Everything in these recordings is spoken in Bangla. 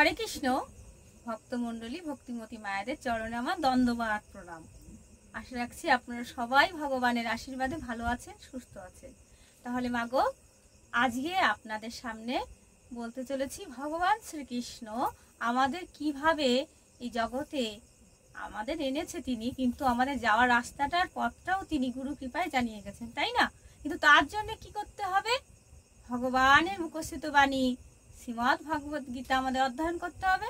হরে কৃষ্ণ ভক্তমণ্ডলী, ভক্তিমতী মায়েদের চরণে আমার দণ্ডবাদ প্রণাম। আশা রাখছি আপনারা সবাই ভগবানের আশীর্বাদে ভালো আছেন, সুস্থ আছেন। তাহলে মাগো, আজকে আপনাদের সামনে বলতে চলেছি ভগবান শ্রীকৃষ্ণ আমাদের কিভাবে এই জগতে আমাদের এনেছে তিনি, কিন্তু আমাদের যাওয়ার রাস্তাটার পথটাও তিনি গুরু কৃপায় জানিয়ে গেছেন, তাই না? কিন্তু তার জন্য কি করতে হবে? ভগবানের মুখস্থিত বাণী শ্রীমদ্ ভাগবত গীতা আমাদের অধ্যয়ন করতে হবে।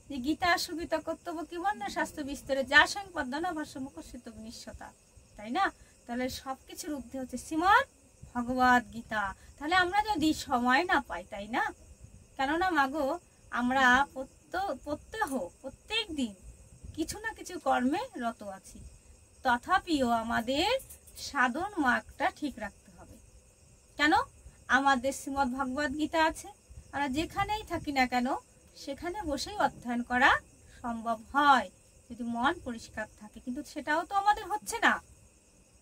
যে গীতা সুগীতা কর্তব্য কি বন্য শাস্ত্র বিস্তরে যা সংপদ্য ভাষ্য মুখস্থিত নিঃস্বতা, তাই না? তাহলে সবকিছুর ঊর্ধ্বে হচ্ছে শ্রীমদ্ ভগবত গীতা। তাহলে আমরা যদি সময় না পাই, তাই না? কেননা মাগো, আমরা প্রত্যেক দিন কিছু না কিছু কর্মে রত আছি, তথাপিও আমাদের সাধন মার্গটা ঠিক রাখতে হবে। কেন? আমাদের শ্রীমদ্ ভগবত গীতা আছে, আমরা যেখানেই থাকি না কেন সেখানে বসেই অধ্যয়ন করা সম্ভব হয় যদি মন পরিষ্কার থাকে, কিন্তু সেটাও তো আমাদের হচ্ছে না।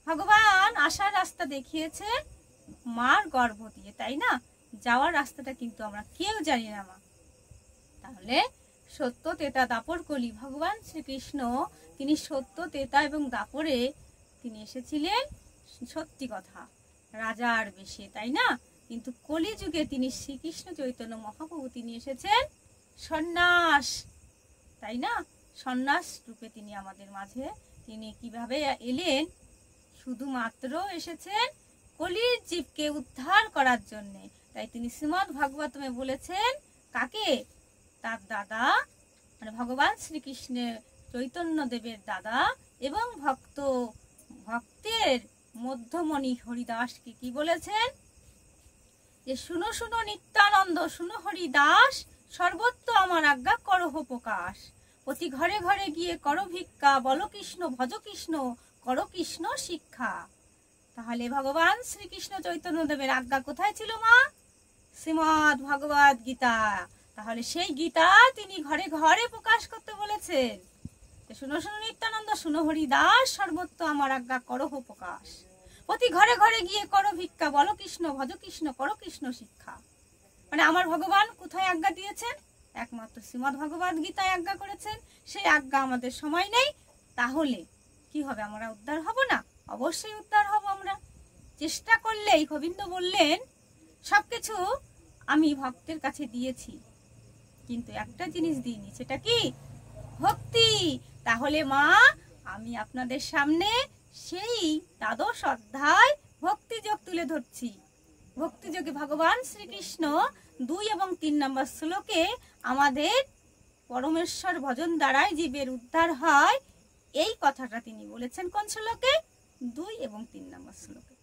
ভগবান আসার রাস্তা দেখিয়েছে মার গর্ভ দিয়ে, তাই না? যাওয়ার রাস্তাটা কিন্তু আমরা কেউ জানি না মা। তাহলে সত্য তেতা দাপর কলি, ভগবান শ্রীকৃষ্ণ তিনি সত্য তেতা এবং দাপরে তিনি এসেছিলেন সত্যি কথা রাজার বেশে, তাই না? কিন্তু কলিযুগে তিনি শ্রীকৃষ্ণ চৈতন্য মহাপ্রভু তিনি এসেছেন সন্ন্যাস, তাই না? সন্ন্যাস রূপে তিনি আমাদের মাঝে তিনি কিভাবে এলেন? শুধুমাত্র এসেছেন কলির জীবকে উদ্ধার করার জন্য। তাই তিনি শ্রীমদ্ ভাগবতমে বলেছেন কাকে? তার দাদা মানে ভগবান শ্রীকৃষ্ণের চৈতন্য দেবের দাদা এবং ভক্তের মধ্যমণি হরিদাসকে কি বলেছেন? যে শুনো শুনো নিত্যানন্দ, শুনো হরিদাস, সর্বত্র আমার আজ্ঞা করহ প্রকাশ। অতি ঘরে ঘরে গিয়ে করো ভিক্ষা, বলো কৃষ্ণ ভজ কৃষ্ণ, করো কৃষ্ণ শিক্ষা। তাহলে ভগবান শ্রীকৃষ্ণ চৈতন্য দেবের আজ্ঞা কোথায় ছিল মা? শ্রীমদ্ ভগবত গীতা। তাহলে সেই গীতা তিনি ঘরে ঘরে প্রকাশ করতে বলেছেন। শুনো শুনো নিত্যানন্দ, শুনো হরিদাস, সর্বত্র আমার আজ্ঞা করহ প্রকাশ। প্রতি ঘরে ঘরে গিয়ে করো ভিক্ষা, বলো কৃষ্ণ ভজ কৃষ্ণ, করো কৃষ্ণ শিক্ষা। মানে আমার ভগবান কোথায় আজ্ঞা দিয়েছেন? একমাত্র শ্রীমদ্ ভগবত গীতায় আজ্ঞা করেছেন। সেই আজ্ঞা আমাদের সময় নেই, তাহলে কি হবে? আমরা উদ্ধার হব না? অবশ্যই উদ্ধার হব আমরা। চেষ্টা করলেই, গোবিন্দ বললেন সবকিছু আমি ভক্তের কাছে দিয়েছি, কিন্তু একটা জিনিস দিইনি, সেটা কি? ভক্তি। তাহলে মা, আমি আপনাদের সামনে সেই দ্বাদশ অধ্যায় ভক্তিযোগ তুলে ধরছি। ভক্তিযোগে ভগবান শ্রীকৃষ্ণ 2 এবং 3 নম্বর শ্লোকে আমাদের পরমেশ্বর ভজন দ্বারাই জীবের উদ্ধার হয়, এই কথাটা তিনি বলেছেন কোন শ্লোকে? 2 এবং 3 নম্বর শ্লোকে।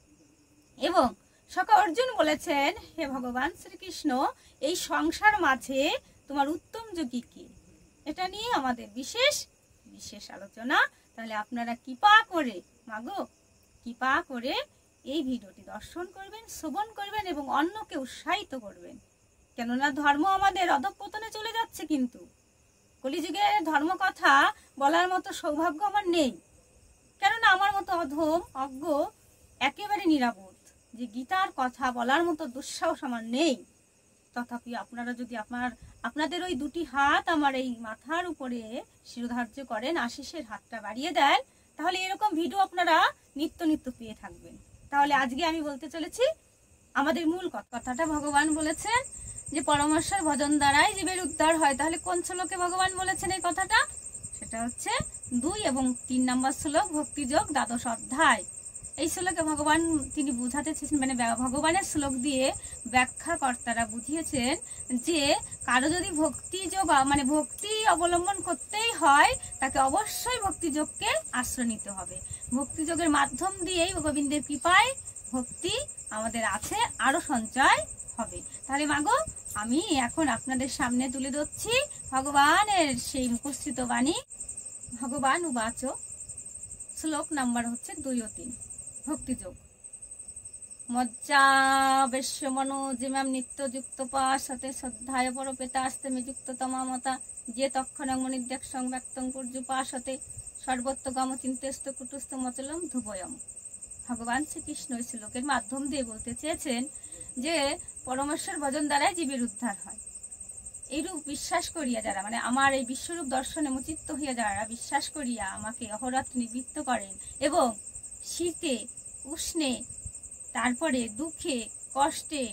এবং সখা অর্জুন বলেছেন, হে ভগবান শ্রীকৃষ্ণ, এই সংসার মাঝে তোমার উত্তম যোগী কি? এটা নিয়ে আমাদের বিশেষ আলোচনা। তাহলে আপনারা কৃপা করে মাগো, কৃপা করে এই ভিডিওটি দর্শন করবেন, শ্রবণ করবেন এবং অন্যকে উৎসাহিত করবেন। কেননা ধর্ম আমাদের অধঃপতনে চলে যাচ্ছে, কিন্তু কলিযুগে ধর্ম কথা বলার মতো সৌভাগ্য আমার নেই। কেননা আমার মতো অধম অজ্ঞ একেবারে নিরাপদ যে গীতার কথা বলার মতো দুঃসাহস আমার নেই। তথাপি আপনারা যদি আপনাদের ওই 2টি হাত আমার এই মাথার উপরে শিরোধার্য করেন, আশিসের হাতটা বাড়িয়ে দেন, তাহলে এরকম ভিডিও আপনারা নিত্য পেয়ে থাকবেন। তাহলে আজকে আমি বলতে চলেছি আমাদের মূল কথাটা। ভগবান বলেছেন যে পরমেশ্বর ভজন দ্বারাই জীবের উদ্ধার হয়। তাহলে কোন শ্লোকে ভগবান বলেছেন এই কথাটা? সেটা হচ্ছে 2 এবং 3 নম্বর শ্লোক, ভক্তিযোগ দ্বাদশ অধ্যায়। এই শ্লোকে ভগবান তিনি বুঝাতে চেয়েছেন, মানে ভগবানের শ্লোক দিয়ে ব্যাখ্যাকর্তারা বুঝিয়েছেন যে কারো যদি ভক্তিযোগ মানে ভক্তি অবলম্বন করতেই হয়, তাকে অবশ্যই ভক্তিযোগকে আশ্রয় নিতে হবে। ভক্তিযোগের মাধ্যম দিয়েই গোবিন্দের কৃপায় ভক্তি আমাদের আছে, আরো সঞ্চয় হবে। তাহলে মাগো, আমি এখন আপনাদের সামনে তুলে ধরছি ভগবানের সেই মুখস্থিত বাণী। ভগবান উবাচ, শ্লোক নাম্বার হচ্ছে 2 ও 3, ভক্তিযোগ। মজ্জাবেশ্য মনো জিমাম নিত্য যুক্ত পাশতে শ্রদ্ধায় পরপেতা আস্তে মে যুক্ত তমামতা যে তক্ষণং মনিদ্যাক সংব্যক্তং পর্যুপাশতে সর্বত্র গম চিন্তেস্ত কুটুস্থ মচলম ধুবয়ম। ভগবান শ্রীকৃষ্ণ এই শ্লোকের মাধ্যম দিয়ে বলতে চেয়েছেন যে পরমেশ্বর ভজন দ্বারাই জীবের উদ্ধার হয়। এইরূপ বিশ্বাস করিয়া যারা, মানে আমার এই বিশ্বরূপ দর্শনে মুচিত্ত হইয়া যারা বিশ্বাস করিয়া আমাকে অহরাত্রি নিবৃত্ত করেন এবং শীতে উষ্ণে তারপরে দুঃখে কষ্টে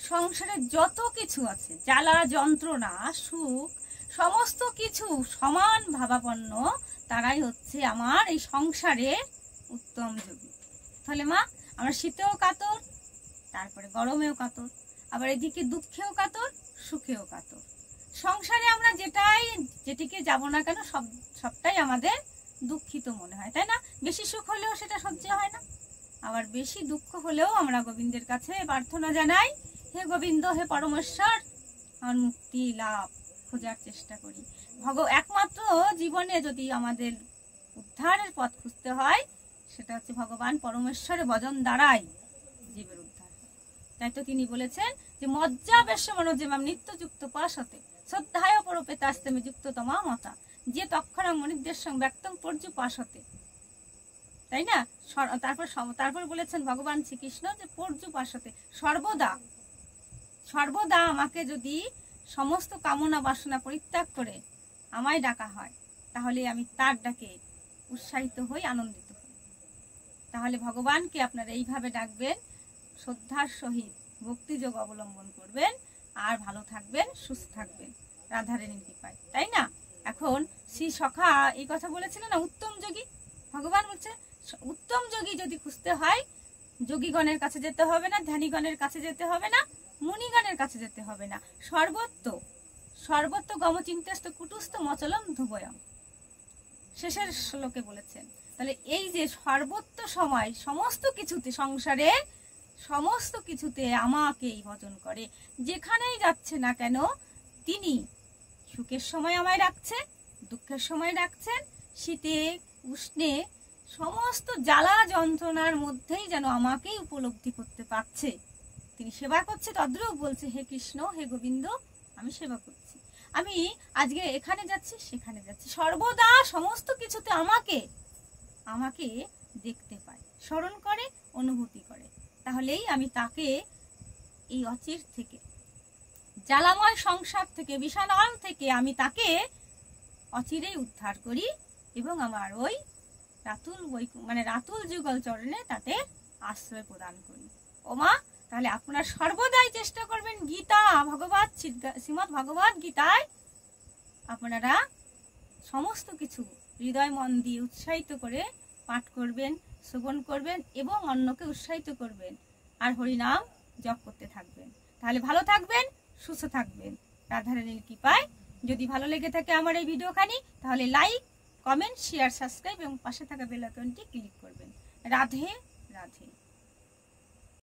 সংসারে যত কিছু আছে, জ্বালা যন্ত্রণা সুখ সমস্ত কিছু সমান ভাবাপন্ন, তারাই হচ্ছে আমার এই সংসারে উত্তম যোগী। তাহলে মা আমরা শীতেও কাতর, তারপরে গরমেও কাতর, আবার এদিকে দুঃখেও কাতর সুখেও কাতর। সংসারে আমরা যেটিকে যাব না কেন সবটাই আমাদের দুঃখিত মনে হয়, তাই না? বেশি সুখ হলেও সেটা সহ্য হয় না, আবার বেশি দুঃখ হলেও আমরা গোবিন্দের কাছে প্রার্থনা জানাই, হে গোবিন্দ, হে পরমেশ্বর, আমার মুক্তি লাভ খোঁজার চেষ্টা করি। একমাত্র জীবনে যদি আমাদের উদ্ধারের পথ খুঁজতে হয় সেটা হচ্ছে ভগবান পরমেশ্বরের ভজন দ্বারাই জীবের উদ্ধার। তাই তো তিনি বলেছেন যে মজ্জাবেশ্য মনোজেমাম নিত্যযুক্ত পাশতে শ্রদ্ধায় পরপেতাস্তেমে যুক্ত তমা মতা যে তক্ষণাং মনির্দেশং ব্যক্তং পর্যুপাসতে, তাই না? তারপর বলেছেন ভগবান শ্রীকৃষ্ণ যে পর্যুপাসতে সর্বদা আমাকে যদি সমস্ত কামনা বাসনা পরিত্যাগ করে আমায় ডাকা হয়, তাহলে আমি তার ডাকে উৎসাহিত হই, আনন্দিত হই। তাহলে ভগবানকে আপনারা এইভাবে ডাকবেন, শ্রদ্ধার সহিত ভক্তিযোগ অবলম্বন করবেন, আর ভালো থাকবেন, সুস্থ থাকবেন রাধারানীর কৃপায়, তাই না? এখন শ্রী সখা এই কথা বলেছিল না, উত্তম যোগী। ভগবান বলছে উত্তম যোগী যদি খুঁজতে হয় যোগীগণের কাছে যেতে হবে না, ধ্যানীগণের কাছে যেতে হবে না, মুনিগণের কাছে যেতে হবে না, সর্বত্র গমচিন্তাস্ত কুটুস্থ মচলম ধুবয়ম, শেষের শ্লোকে বলেছেন। তাহলে এই যে সর্বত্র সময় সমস্ত কিছুতে, সংসারে সমস্ত কিছুতে আমাকেই ভজন করে, যেখানেই যাচ্ছে না কেন তিনি সুখের সময় আমায় রাখছে, দুঃখের সময় রাখছেন, শীতে উষ্ণে সমস্ত জ্বালা যন্ত্রণার মধ্যেই যেন আমাকেই উপলব্ধি করতে পারছে, তিনি সেবা করছে। তদ্রূপ বলছে, হে কৃষ্ণ, হে গোবিন্দ, আমি সেবা করছি, আমি আজকে এখানে যাচ্ছি সেখানে যাচ্ছি, সর্বদা সমস্ত কিছুতে আমাকে দেখতে পাই, স্মরণ করে, অনুভূতি করে। তাহলেই আমি তাকে এই অচির থেকে, জ্বালাময় সংসার থেকে, বিষাণল থেকে আমি তাকে অচিরেই উদ্ধার করি এবং আমার ওই রাতুল যুগল চরণে তাতে আশ্রয় প্রদান করি। ওমা, তাহলে আপনারা সর্বদাই চেষ্টা করবেন গীতা, শ্রীমদ্ ভগবত গীতায় আপনারা সমস্ত কিছু হৃদয় মন দিয়ে উৎসাহিত করে পাঠ করবেন, শ্রবণ করবেন এবং অন্যকে উৎসাহিত করবেন, আর হরিনাম জপ করতে থাকবেন। তাহলে ভালো থাকবেন, সুস্থ থাকবেন রাধারানীর কৃপায়। যদি ভালো লেগে থাকে আমার এই ভিডিওখানি, তাহলে লাইক, কমেন্ট, শেয়ার, সাবস্ক্রাইব এবং পাশে থাকা বেল আইকনটি ক্লিক করবেন। রাধে